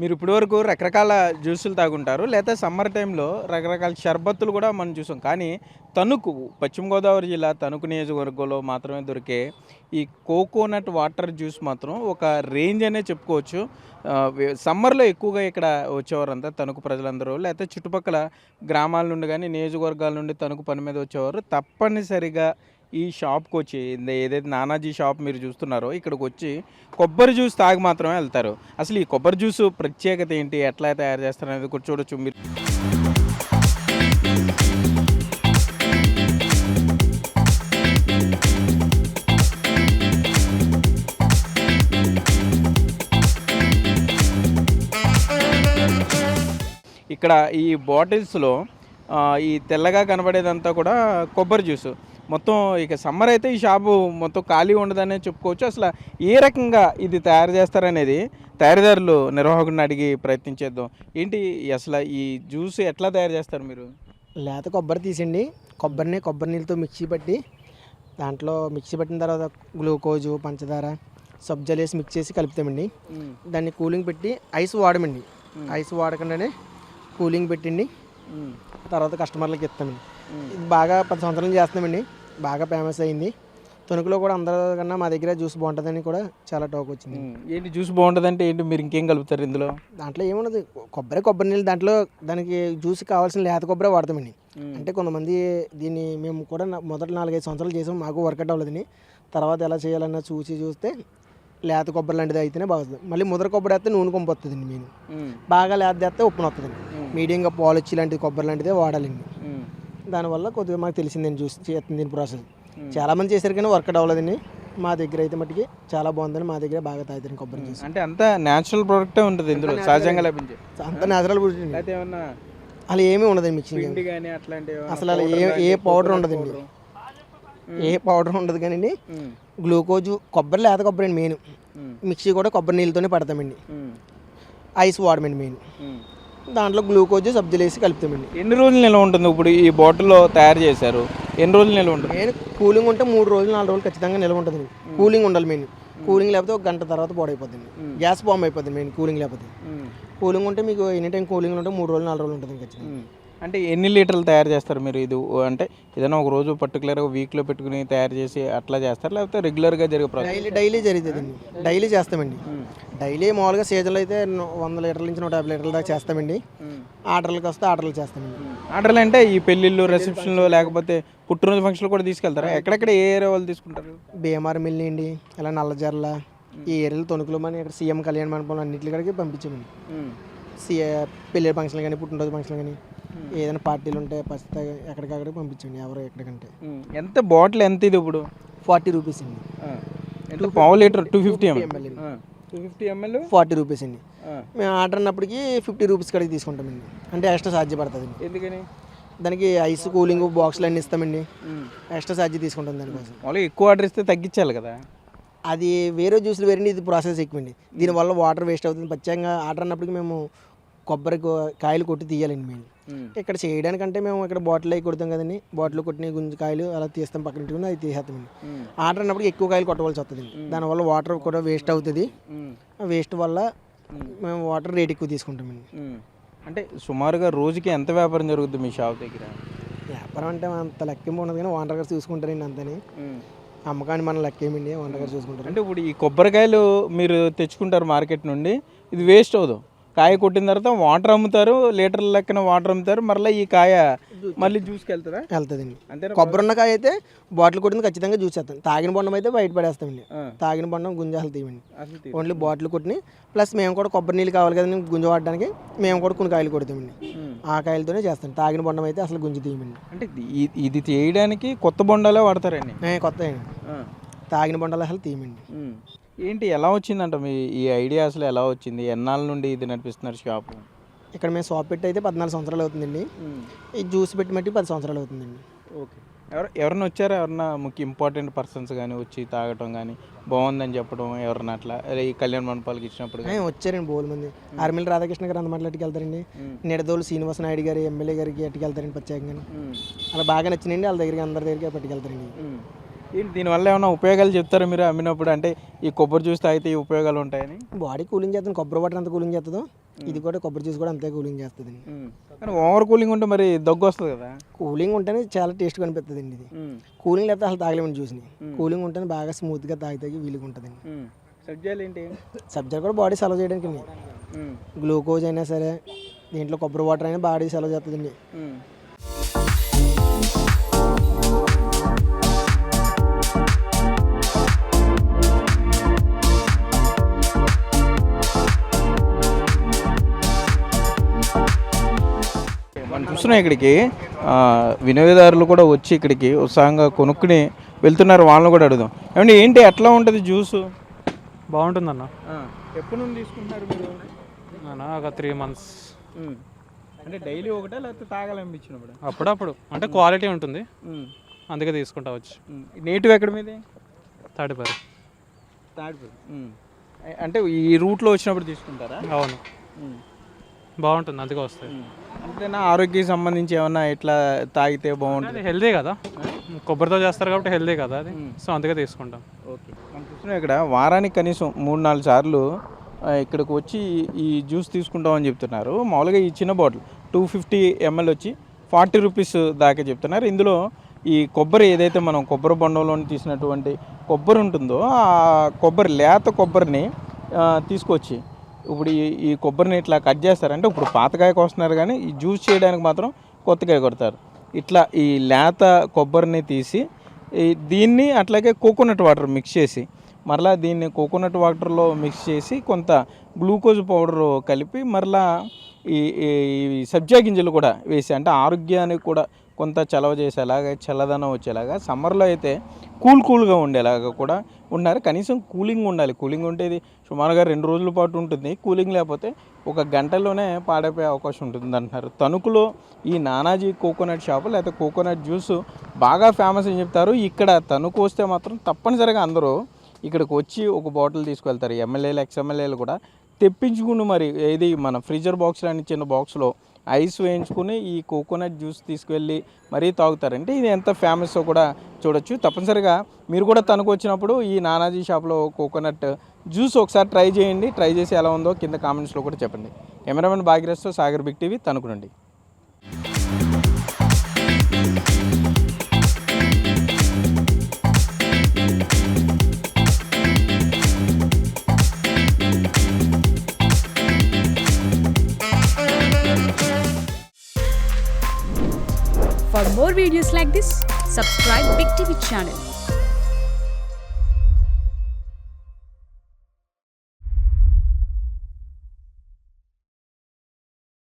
మీరు ఇప్పటివరకు రకరకాల జ్యూసులు తాగుంటారు. లేతే సమ్మర్ టైంలో రకరకాల షర్బత్తులు కూడా మనం చూసాం. కానీ తణుకు, పశ్చిమ గోదావరి జిల్లా తణుకు నియోజకవర్గంలో మాత్రమే దొరికే ఈ కోకోనట్ వాటర్ జ్యూస్ మాత్రం ఒక రేంజ్ అనే చెప్పుకోవచ్చు. సమ్మర్‌లో ఎక్కువగా ఇక్కడ వచ్చేవారంతా తణుకు ప్రజలందరూ. లేతే చుట్టుపక్కల గ్రామాల నుండి గానీ, నియోజకవర్గాల నుండి తణుకు పని మీద వచ్చేవారు. తప్పనిసరిగా ఈ షాప్‌కొచ్చి ఏదైతే నానాజీ షాప్ మీరు చూస్తున్నారో ఇక్కడికొచ్చి కొబ్బరి జ్యూస్ తాగి మాత్రమే వెళ్తారు. అసలు ఈ కొబ్బరి జ్యూసు ప్రత్యేకత ఏంటి? ఎట్లా తయారు చేస్తారనేది కూడా చూడొచ్చు మీరు. ఇక్కడ ఈ బాటిల్స్‌లో ఈ తెల్లగా కనబడేదంతా కూడా కొబ్బరి జ్యూసు. మొత్తం ఇక సమ్మర్ అయితే ఈ షాపు మొత్తం ఖాళీ ఉండదనే చెప్పుకోవచ్చు. అసలు ఏ రకంగా ఇది తయారు చేస్తారనేది తయారీదారులు నిర్వాహకుడిని అడిగి ప్రయత్నం చేద్దాం. ఏంటి అసలు ఈ జ్యూస్ ఎట్లా తయారు చేస్తారు మీరు? లేత కొబ్బరి తీసండి. కొబ్బరి నీళ్ళతో మిక్సీ పట్టి దాంట్లో మిక్సీ పట్టిన తర్వాత గ్లూకోజు, పంచదార, సబ్జాలు వేసి మిక్స్ చేసి కలుపుతామండి. దాన్ని కూలింగ్ పెట్టి ఐస్ వాడమండి. ఐస్ వాడకుండానే కూలింగ్ పెట్టండి. తర్వాత కస్టమర్లకు ఇస్తామండి. ఇది బాగా 10 సంవత్సరాలు చేస్తున్నామండి. బాగా ఫేమస్ అయింది. తణుకులో కూడా అందరికన్నా మా దగ్గర జ్యూస్ బాగుంటుందని కూడా చాలా టాక్ వచ్చింది. ఏంటి జ్యూస్ బాగుంటుందంటే ఏంటి? మీరు ఇంకేం కలుపుతారు ఇందులో? దాంట్లో ఏమున్నది, కొబ్బరి నీళ్ళు, దాంట్లో దానికి జ్యూస్ కావాల్సిన లేత కొబ్బరి వాడతామండి. అంటే కొంతమంది దీన్ని మేము కూడా మొదటి 4-5 సంవత్సరాలు చేసాం, మాకు వర్కౌట్ అవ్వలేదని. తర్వాత ఎలా చేయాలన్నా చూస్తే లేత కొబ్బరి లాంటిది అయితేనే బాగుంటుంది. మళ్ళీ ముద్ర కొబ్బరి వేస్తే నూనె కొంపు వస్తుందండి. మేము బాగా లేత వేస్తే ఉప్పున వస్తుందండి. మీడియంగా పాలు వచ్చి లాంటిది కొబ్బరి లాంటిదే వాడాలండి. దానివల్ల కొద్దిగా మాకు తెలిసిందండి జ్యూస్ చేస్తుంది దీని ప్రాసెస్. చాలామంది చేశారు కానీ వర్కౌట్ అవ్వలేదండి. మా దగ్గర అయితే మట్టుకి చాలా బాగుందని మా దగ్గర బాగా తాగుతారు కొబ్బరి జ్యూస్. అంటే అంతా న్యాచురల్ ప్రోడక్టే ఉంటుంది ఇందులో, సహజంగా లభించే అంత న్యాచురల్ ప్రొడక్ట్. అయితే ఏమన్నా అలా ఏమీ ఉండదండి మిక్సింగ్. అసలు అలా ఏ పౌడర్ ఉండదండి. ఏ పౌడర్ ఉండదు కానీ గ్లూకోజు, లేత కొబ్బరి అండి మెయిన్. మిక్సీ కూడా కొబ్బరి నీళ్ళతోనే పడతామండి. ఐస్ వాడమండి మెయిన్. దాంట్లో గ్లూకోజ్, సబ్జీలు వేసి కలుపుతామండి. ఎన్ని రోజులు నిల్వ ఉంటుంది? ఇప్పుడు ఈ బాటిల్లో తయారు చేశారు, ఎన్ని రోజులు నిల్వ ఉంటుంది? మెయిన్ కూలింగ్ ఉంటే 3 రోజులు 4 రోజులు ఖచ్చితంగా నిల్వ ఉంటుందండి. కూలింగ్ ఉండాలి మెయిన్. కూలింగ్ లేకపోతే 1 గంట తర్వాత పాడైపోతుంది. గ్యాస్ బాంబ్ అయిపోతుంది మెయిన్ కూలింగ్ లేకపోతే. కూలింగ్ ఉంటే మీకు ఎనీ టైం కూలింగ్ ఉంటే 3 రోజులు 4 రోజులు ఉంటుంది ఖచ్చితంగా. అంటే ఎన్ని లీటర్లు తయారు చేస్తారు మీరు? ఇది అంటే ఏదైనా ఒక రోజు పర్టికులర్గా వీక్లో పెట్టుకుని తయారు చేసి అట్లా చేస్తారు, లేకపోతే రెగ్యులర్గా జరిగే ప్రాసెస్? డైలీ జరుగుతుందండి. డైలీ చేస్తామండి. డైలీ మామూలుగా సీజన్లో అయితే 100 లీటర్ల నుంచి 150 లీటర్ల దాకా చేస్తామండి. ఆర్డర్లకు వస్తే ఆర్డర్లు చేస్తామండి. ఆర్డర్లు అంటే ఈ పెళ్ళిళ్ళు, రిసెప్షన్లు, లేకపోతే పుట్టినరోజు ఫంక్షన్లు కూడా తీసుకెళ్తారా? ఎక్కడెక్కడ ఏ ఏరియా వాళ్ళు తీసుకుంటారు? భీమవరం అండి, ఇలా నల్లజర్ల, ఈ ఏరియాలో తణుకులో మన ఇక్కడ సీఎం కళ్యాణ మండపం అన్నింటికి పంపించామండి. పెళ్ళి ఫంక్షన్లు కానీ, పుట్టినరోజు ఫంక్షన్లు కానీ, ఏదైనా పార్టీలు ఉంటే ఫస్ట్ ఎక్కడికక్కడికి పంపించండి. ఎవరు ఎక్కడికంటే. ఎంత బాటిల్ ఎంత ఇది ఇప్పుడు? 40 రూపీస్ అండి. పావు లీటర్ 250 ml. 250 ml 40 రూపీస్ అండి. మేము ఆర్డర్ అన్నప్పటికీ 50 రూపీస్ కడిగి తీసుకుంటామండి. అంటే ఎక్స్ట్రా ఛార్జీ పడుతుంది. ఎందుకని? దానికి ఐస్, కూలింగ్ బాక్సులు అన్నీ ఇస్తామండి. ఎక్స్ట్రా ఛార్జీ తీసుకుంటాం దానికోసం. వాళ్ళు ఎక్కువ ఆర్డర్ ఇస్తే తగ్గించాలి కదా. అది వేరే జ్యూస్లు వేరండి, ఇది ప్రాసెస్ ఎక్కువండి. దీనివల్ల వాటర్ వేస్ట్ అవుతుంది. ప్రత్యేకంగా ఆర్డర్ అన్నప్పటికీ మేము కొబ్బరి కాయలు కొట్టి తీయాలండి మేము. ఇక్కడ చేయడానికంటే మేము ఇక్కడ బాటిల్ అవి కొడతాం కదండి. బాటిల్ కొట్టిన గుంజి కాయలు అలా తీస్తాం, పక్కన పెట్టుకుని అది తీసేస్తామండి. ఆర్డర్ అన్నప్పుడు ఎక్కువ కాయలు కొట్టవలసి వస్తుంది. దానివల్ల వాటర్ కూడా వేస్ట్ అవుతుంది. వేస్ట్ వల్ల మేము వాటర్ రేట్ ఎక్కువ తీసుకుంటామండి. అంటే సుమారుగా రోజుకి ఎంత వ్యాపారం జరుగుతుంది మీ షాప్ దగ్గర? వ్యాపారం అంటే అంత లెక్కింపు ఉండదు కానీ ఓనర్ గారు చూసుకుంటారండి అంతని. అమ్మకాన్ని మనం లెక్కేమండి, ఓనర్ గారు చూసుకుంటారు. అంటే ఇప్పుడు ఈ కొబ్బరికాయలు మీరు తెచ్చుకుంటారు మార్కెట్ నుండి, ఇది వేస్ట్ అవ్వదు. కాయ కొట్టిన తర్వాత వాటర్ అమ్ముతారు, లీటర్ల లెక్కన వాటర్ అమ్ముతారు. మరలా ఈ కాయ మళ్ళీ జ్యూస్కి వెళ్తుందండి. కొబ్బరి ఉన్న కాయ అయితే బాటిల్ కొట్టింది ఖచ్చితంగా జ్యూస్ చేస్తాం. తాగిన బొండం అయితే బయట పడేస్తామండి. తాగిన బొండం గుంజాలు తీయండి. ఓన్లీ బాటిల్ కొట్టిని ప్లస్ మేము కూడా కొబ్బరి నీళ్ళు కావాలి కదండి గుంజ వాడడానికి, మేము కూడా కొన్ని కాయలు కొడతామండి. ఆ కాయలతోనే చేస్తాం. తాగిన బొండం అయితే అసలు గుంజి తీయమండి. అంటే ఇది చేయడానికి కొత్త బొండాలే వాడతారండి? కొత్త తాగిన బొండాలు అసలు తీయమండి. ఏంటి, ఎలా వచ్చిందంట మీ ఈ ఐడియా? అసలు ఎలా వచ్చింది? ఎన్నాళ్ళ నుండి ఇది నడిపిస్తున్నారు షాపు? ఇక్కడ మేము షాప్ పెట్టి అయితే 14 సంవత్సరాలు అవుతుందండి. ఈ జ్యూస్ పెట్టి మట్టి 10 సంవత్సరాలు అవుతుందండి. ఓకే. ఎవరైనా వచ్చారా? ఎవరన్నా ముఖ్య ఇంపార్టెంట్ పర్సన్స్ కానీ వచ్చి తాగటం కానీ బాగుందని చెప్పడం ఎవరన్నా అట్లా ఈ కళ్యాణ మండపాలకు ఇచ్చినప్పుడు? వచ్చారండి బోల్ మంది. ఆర్మిల్ రాధాకృష్ణ గారు అందమాటలు అట్టుకెళ్తారండి. నిడదోలు శ్రీనివాస నాయుడు గారు ఎమ్మెల్యే గారికి అట్టుకెళ్తారండి ప్రత్యేకంగా. అలా బాగా నచ్చినండి. వాళ్ళ దగ్గరికి అందరి దగ్గరికి పట్టుకెళ్తారండి. ఏంటి దీనివల్ల ఏమైనా ఉపయోగాలు చెప్తారా మీరు అమ్మినప్పుడు, అంటే ఈ కొబ్బరి జ్యూస్ తాగితే ఈ ఉపయోగాలు ఉంటాయని? బాడీ కూలింగ్ చేస్తుంది, కొబ్బరి వాటర్ ఎంత కూలింగ్ చేస్తుందో ఇది కూడా కొబ్బరి జ్యూస్ కూడా అంతే కూలింగ్ చేస్తుంది. కానీ ఓవర్ కూలింగ్ ఉంటే మరి దగ్గు వస్తుంది కదా. కూలింగ్ ఉంటేనే చాలా టేస్ట్గా అనిపిస్తుంది అండి ఇది. కూలింగ్ లేకపోతే అసలు తాగలేమండి జ్యూస్ని. కూలింగ్ ఉంటేనే బాగా స్మూత్గా తాగి వీలుగా ఉంటుందండి. సబ్జాలు ఏంటి? సబ్జా కూడా బాడీ సెలవు చేయడానికి గ్లూకోజ్ అయినా సరే, దీంట్లో కొబ్బరి వాటర్ అయినా బాడీ సెలవు చేస్తుందండి. మనం చూస్తున్నాం ఇక్కడికి వినియోగదారులు కూడా వచ్చి ఇక్కడికి ఉత్సాహంగా కొనుక్కుని వెళ్తున్నారు. వాళ్ళని కూడా అడుగుదాం. ఏమంటే ఏంటి ఎట్లా ఉంటుంది జ్యూసు? బాగుంటుందన్న. ఎప్పటి నుండి తీసుకుంటున్నారు మీరు? అన్న ఒక 3 months. అంటే డైలీ ఒకటే లేకపోతే తాగాలనిపించినప్పుడు? అప్పుడప్పుడు అంటే క్వాలిటీ ఉంటుంది, అందుకే తీసుకుంటా వచ్చి. నేటివ్ ఎక్కడ మీది? తాడిపరి. అంటే ఈ రూట్లో వచ్చినప్పుడు తీసుకుంటారా? అవును, బాగుంటుంది, అందుకే వస్తాయి. అంతేనా? ఆరోగ్యకి సంబంధించి ఏమన్నా ఇట్లా తాగితే బాగుంటుంది? అది హెల్దీ కదా, కొబ్బరితో చేస్తారు కాబట్టి హెల్దీ కదా అది, సో అందుకే తీసుకుంటాం. ఓకే. మనం చూస్తున్నాం ఇక్కడ వారానికి కనీసం 3-4 సార్లు ఇక్కడికి వచ్చి ఈ జ్యూస్ తీసుకుంటామని చెప్తున్నారు. మామూలుగా ఈ చిన్న బాటిల్ 250 ml వచ్చి 40 రూపీస్ దాకా చెప్తున్నారు. ఇందులో ఈ కొబ్బరి ఏదైతే మనం కొబ్బరి బొండంలో తీసినటువంటి కొబ్బరి ఉంటుందో ఆ కొబ్బరి లేత కొబ్బరిని తీసుకొచ్చి ఇప్పుడు ఈ కొబ్బరిని ఇట్లా కట్ చేస్తారంటే ఇప్పుడు పాతకాయ కోస్తున్నారు కానీ ఈ జ్యూస్ చేయడానికి మాత్రం కొత్తకాయ కొడతారు. ఇట్లా ఈ లేత కొబ్బరిని తీసి దీన్ని అట్లాగే కోకోనట్ వాటర్ మిక్స్ చేసి మరలా దీన్ని కోకోనట్ వాటర్లో మిక్స్ చేసి కొంత గ్లూకోజ్ పౌడర్ కలిపి మరలా ఈ సబ్జా గింజలు కూడా వేసి అంటే ఆరోగ్యానికి కూడా కొంత చలవ చేసేలాగా చల్లదనం వచ్చేలాగా సమ్మర్లో అయితే కూల్గా ఉండేలాగా కూడా ఉన్నారు. కనీసం కూలింగ్ ఉండాలి. కూలింగ్ ఉంటే ఇది సుమారుగా 2 రోజుల పాటు ఉంటుంది. కూలింగ్ లేకపోతే 1 గంటలోనే పాడైపోయే అవకాశం ఉంటుంది అంటున్నారు. తణుకులో ఈ నానాజీ కోకోనట్ షాపు లేకపోతే కోకోనట్ జ్యూస్ బాగా ఫేమస్ అని చెప్తారు. ఇక్కడ తణుకు వస్తే మాత్రం తప్పనిసరిగా అందరూ ఇక్కడికి వచ్చి ఒక బాటిల్ తీసుకెళ్తారు. ఎమ్మెల్యేలు ఎక్స్ఎమ్మెల్యేలు కూడా తెప్పించుకుని మరి ఏది మన ఫ్రీజర్ బాక్స్ లాంటి చిన్న బాక్స్లో ఐస్ వేయించుకుని ఈ కోకోనట్ జ్యూస్ తీసుకువెళ్ళి మరీ తాగుతారంటే ఇది ఎంత ఫేమస్ కూడా చూడొచ్చు. తప్పనిసరిగా మీరు కూడా తణుకు వచ్చినప్పుడు ఈ నానాజీ షాప్లో కోకోనట్ జ్యూస్ ఒకసారి ట్రై చేయండి. ట్రై చేసి ఎలా ఉందో కింద కామెంట్స్లో కూడా చెప్పండి. కెమెరామెన్ భాగ్యరస్తో సాగర్ బిగ్ టీవీ తణుకు నుండి. For more videos like this, subscribe Big TV channel.